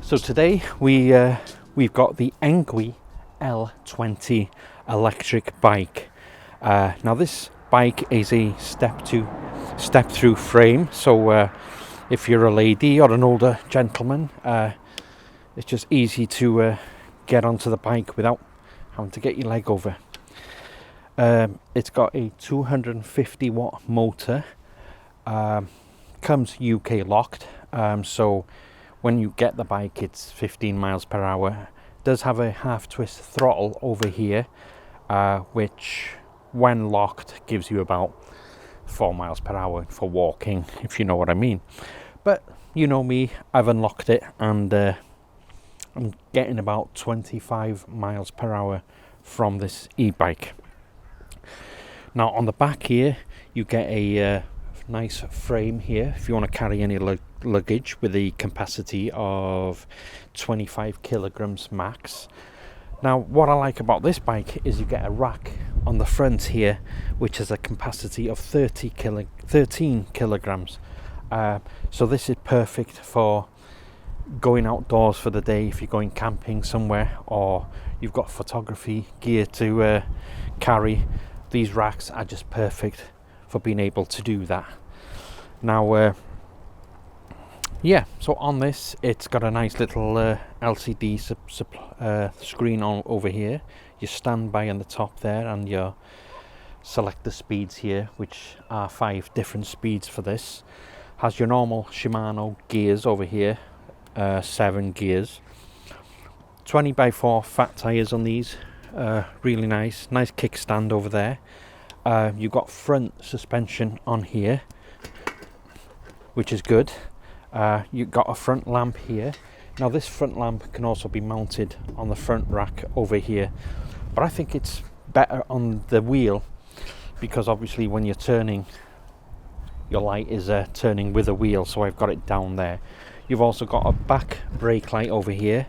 So today we've got the Engwe L20 electric bike. Now this bike is a step through frame, so if you're a lady or an older gentleman, it's just easy to get onto the bike without having to get your leg over. It's got a 250 watt motor, comes UK locked, so when you get the bike it's 15 miles per hour. It does have a half twist throttle over here, which when locked gives you about 4 miles per hour for walking, if you know what I mean. But you know me, I've unlocked it and I'm getting about 25 miles per hour from this e-bike. Now on the back here you get a nice frame here if you want to carry any luggage, with a capacity of 25 kilograms max. Now what I like about this bike is you get a rack on the front here which has a capacity of 13 kilograms. So this is perfect for going outdoors for the day if you're going camping somewhere or you've got photography gear to carry. These racks are just perfect for being able to do that. Now yeah, so on this it's got a nice little LCD screen on over here. You stand by on the top there and you select the speeds here, which are 5 different speeds for this. Has your normal Shimano gears over here, 7 gears, 20x4 fat tires on these, really nice kickstand over there. You've got front suspension on here, which is good. You've got a front lamp here. Now this front lamp can also be mounted on the front rack over here, but I think it's better on the wheel because obviously when you're turning, your light is turning with the wheel, so I've got it down there. You've also got a back brake light over here.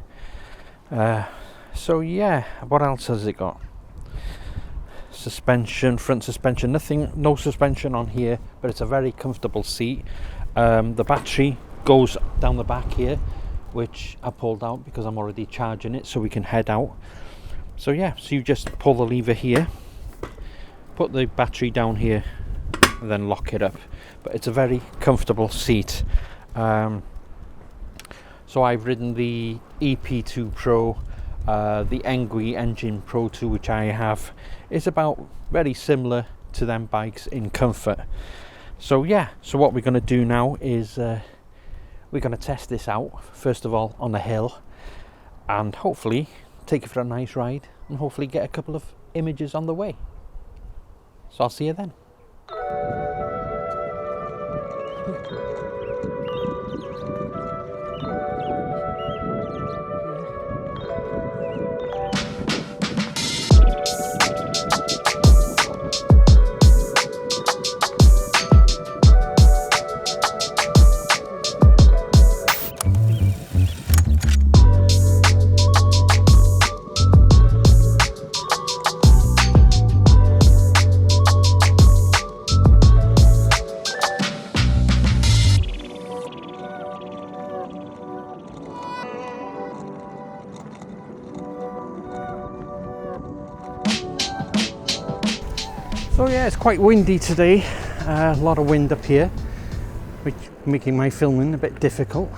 So yeah, what else has it got? Suspension, front suspension, no suspension on here, but it's a very comfortable seat. The battery goes down the back here, which I pulled out because I'm already charging it so we can head out. So yeah, so you just pull the lever here, put the battery down here and then lock it up. But it's a very comfortable seat. So I've ridden the EP2 Pro, the Engwe Engine Pro 2, which I have, is about very similar to them bikes in comfort. So yeah, so what we're going to do now is we're going to test this out first of all on the hill and hopefully take it for a nice ride and hopefully get a couple of images on the way. So I'll see you then. So yeah, it's quite windy today, a lot of wind up here, which making my filming a bit difficult.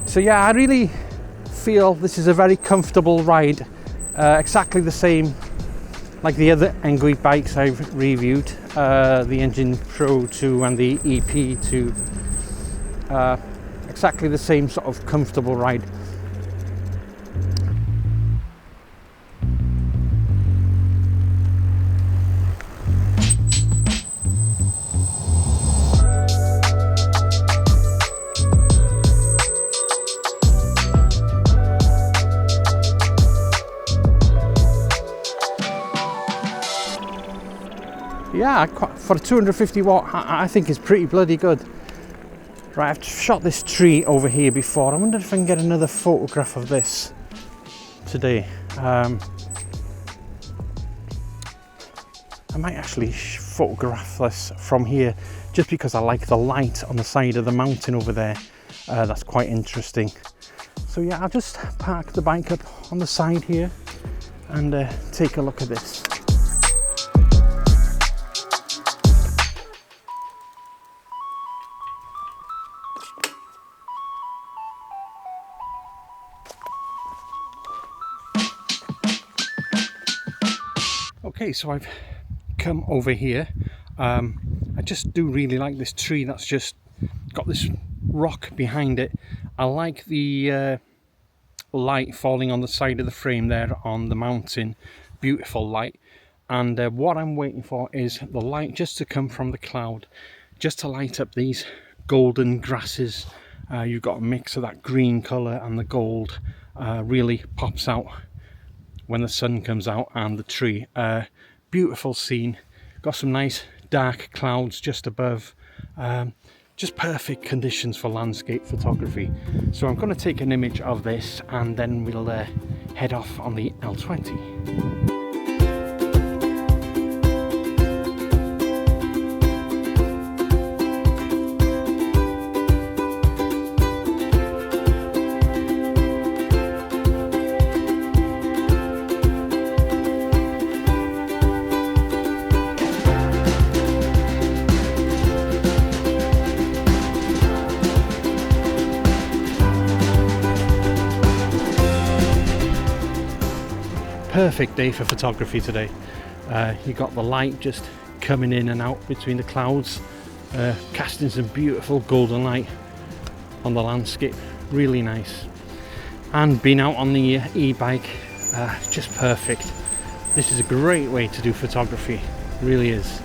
So yeah, I really feel this is a very comfortable ride, exactly the same like the other Engwe bikes I've reviewed, the Engine Pro 2 and the EP2, exactly the same sort of comfortable ride. yeah, for a 250 watt, I think it's pretty bloody good. Right, I've shot this tree over here before. I wonder if I can get another photograph of this today. I might actually photograph this from here, just because I like the light on the side of the mountain over there. That's quite interesting. So yeah, I'll just park the bike up on the side here and take a look at this. Okay, so I've come over here. I just do really like this tree that's just got this rock behind it. I like the light falling on the side of the frame there on the mountain. Beautiful light. And what I'm waiting for is the light just to come from the cloud, just to light up these golden grasses. You've got a mix of that green colour and the gold. Really pops out when the sun comes out, and the tree. Beautiful scene. Got some nice dark clouds just above. Just perfect conditions for landscape photography. So I'm going to take an image of this and then we'll head off on the L20. Perfect day for photography today. You got the light just coming in and out between the clouds, casting some beautiful golden light on the landscape. Really nice. And being out on the e-bike, just perfect. This is a great way to do photography, really is.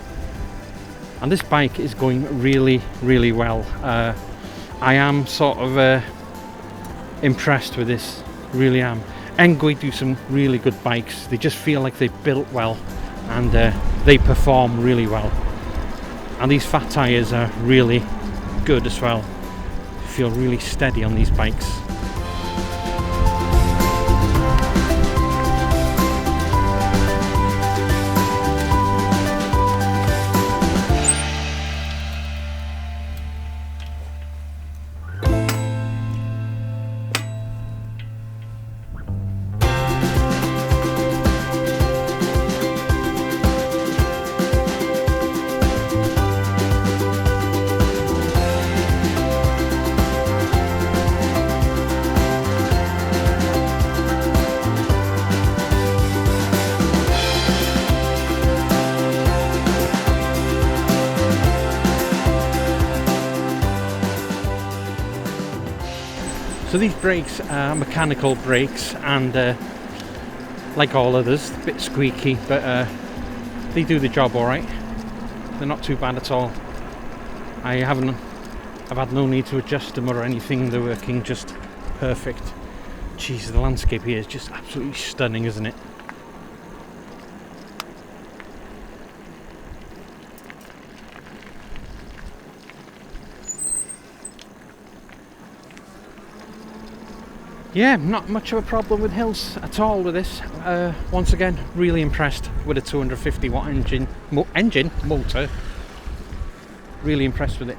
And this bike is going really, really well. I am sort of impressed with this, really am. Engwe do some really good bikes. They just feel like they're built well and they perform really well. And these fat tyres are really good as well. You feel really steady on these bikes. So these brakes are mechanical brakes, and like all others, a bit squeaky, but they do the job all right. They're not too bad at all. I've had no need to adjust them or anything. They're working just perfect. Jeez, the landscape here is just absolutely stunning, isn't it? Yeah, not much of a problem with hills at all with this. Once again, really impressed with a 250 watt engine motor. Really impressed with it.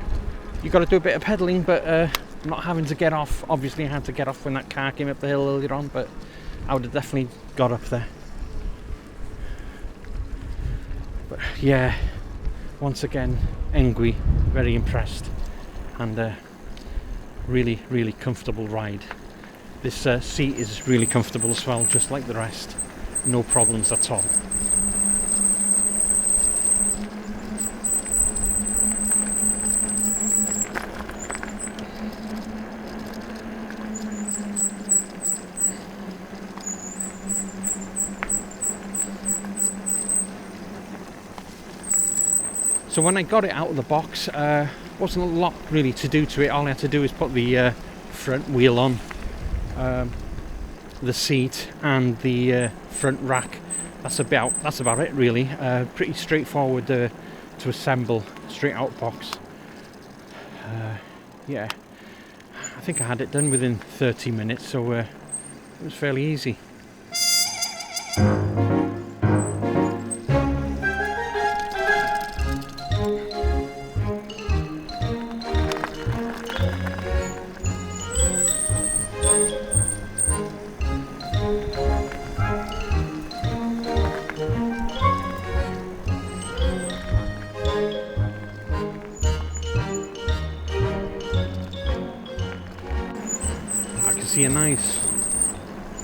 You've got to do a bit of pedaling, but not having to get off. Obviously I had to get off when that car came up the hill earlier on, but I would have definitely got up there. But yeah, once again, Engwe, very impressed, and really, really comfortable ride. This seat is really comfortable as well, just like the rest. No problems at all. So when I got it out of the box, wasn't a lot really to do to it. All I had to do is put the front wheel on, the seat and the front rack. That's about it really. Pretty straightforward to assemble straight out box. Yeah, I think I had it done within 30 minutes, so it was fairly easy. See a nice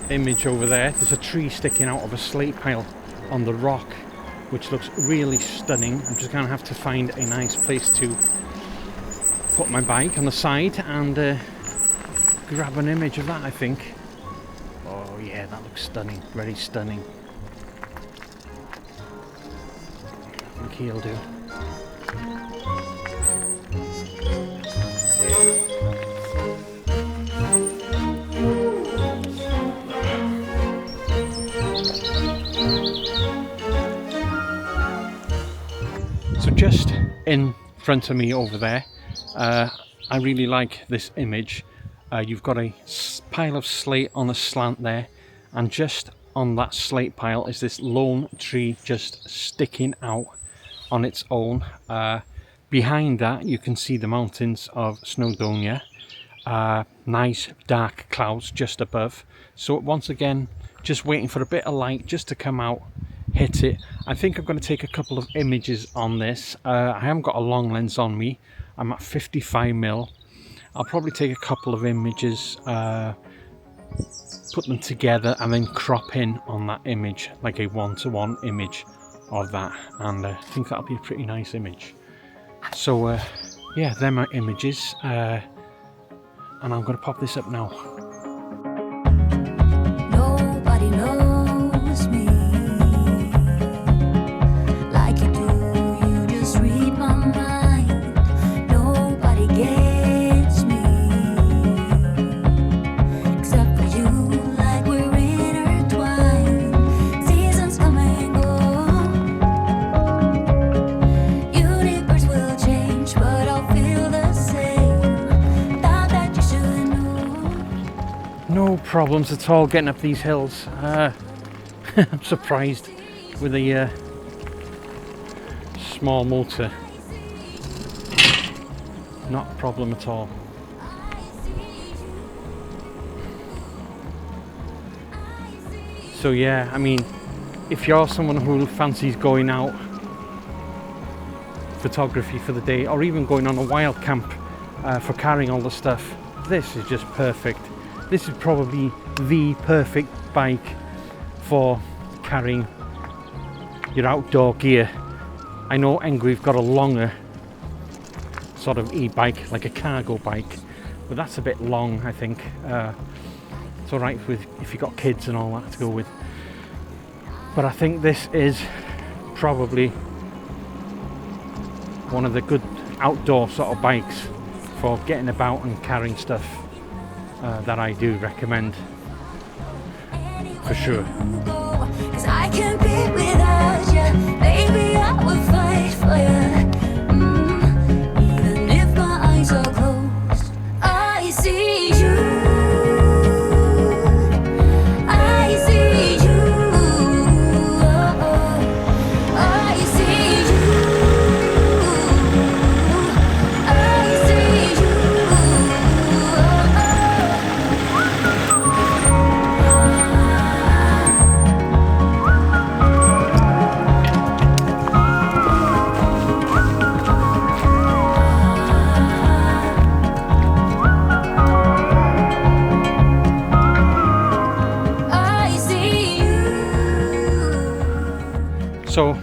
image over there. There's a tree sticking out of a slate pile on the rock, which looks really stunning. I'm just gonna have to find a nice place to put my bike on the side and grab an image of that, I think. Oh yeah, that looks stunning, very stunning. I think he'll do. So just in front of me over there, I really like this image. You've got a pile of slate on a slant there, and just on that slate pile is this lone tree just sticking out on its own. Behind that you can see the mountains of Snowdonia. Nice dark clouds just above. So once again, just waiting for a bit of light just to come out, hit it. I think I'm going to take a couple of images on this. I haven't got a long lens on me. I'm at 55mm. I'll probably take a couple of images, put them together and then crop in on that image, like a one-to-one image of that, and I think that'll be a pretty nice image. So yeah, they're my images, and I'm going to pop this up now. Nobody knows me like you do. You just read my mind. Nobody gets me except for you. Like we're intertwined. Seasons come and go. Universe will change, but I'll feel the same. Thought that you should know. No problems at all getting up these hills. I'm surprised with a small motor. Not a problem at all. So yeah, I mean, if you're someone who fancies going out photography for the day, or even going on a wild camp for carrying all the stuff, this is just perfect. This is probably the perfect bike for carrying your outdoor gear. I know Engwe've got a longer sort of e-bike, like a cargo bike, but that's a bit long, I think. It's alright with if you've got kids and all that to go with. But I think this is probably one of the good outdoor sort of bikes for getting about and carrying stuff that I do recommend for sure. 'Cause I can't be without you. Baby, I will fight for you. Even if my eyes are closed, I see you. I see you. I see you. I see you. So,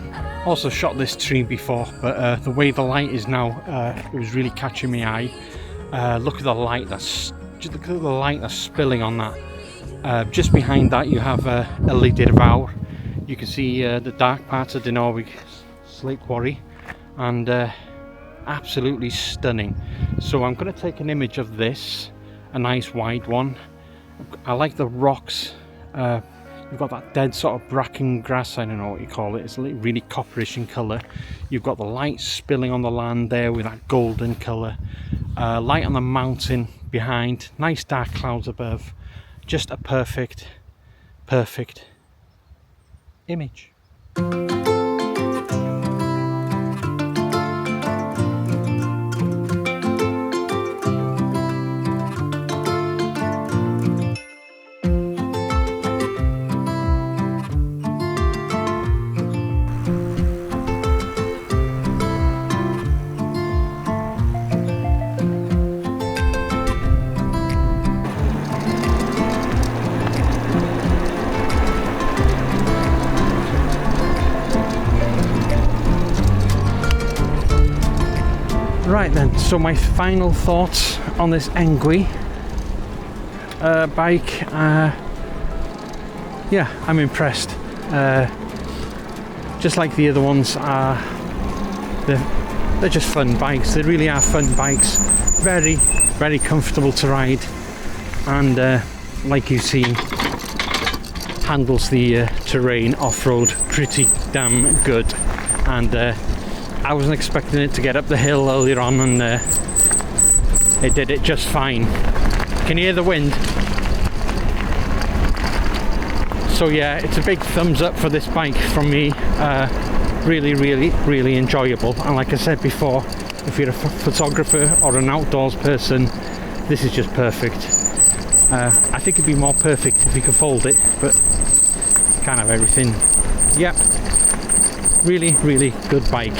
also shot this tree before, but the way the light is now, it was really catching my eye. Look at the light that's spilling on that. Just behind that you have Ebike. You can see the dark parts of the Norway slate quarry, and absolutely stunning. So I'm going to take an image of this, a nice wide one. I like the rocks You've got that dead sort of bracken grass, I don't know what you call it, it's really copperish in colour. You've got the light spilling on the land there with that golden colour. Light on the mountain behind, nice dark clouds above. Just a perfect image. Right then, so my final thoughts on this Engwe bike. Yeah, I'm impressed. Just like the other ones, they're just fun bikes. They really are fun bikes. Very, very comfortable to ride, and like you've seen, handles the terrain off-road pretty damn good. And I wasn't expecting it to get up the hill earlier on, and it did it just fine. Can you hear the wind? So yeah, it's a big thumbs up for this bike from me. Really, really, really enjoyable. And like I said before, if you're a photographer or an outdoors person, this is just perfect. I think it'd be more perfect if you could fold it, but can't have everything. Yeah, really, really good bike.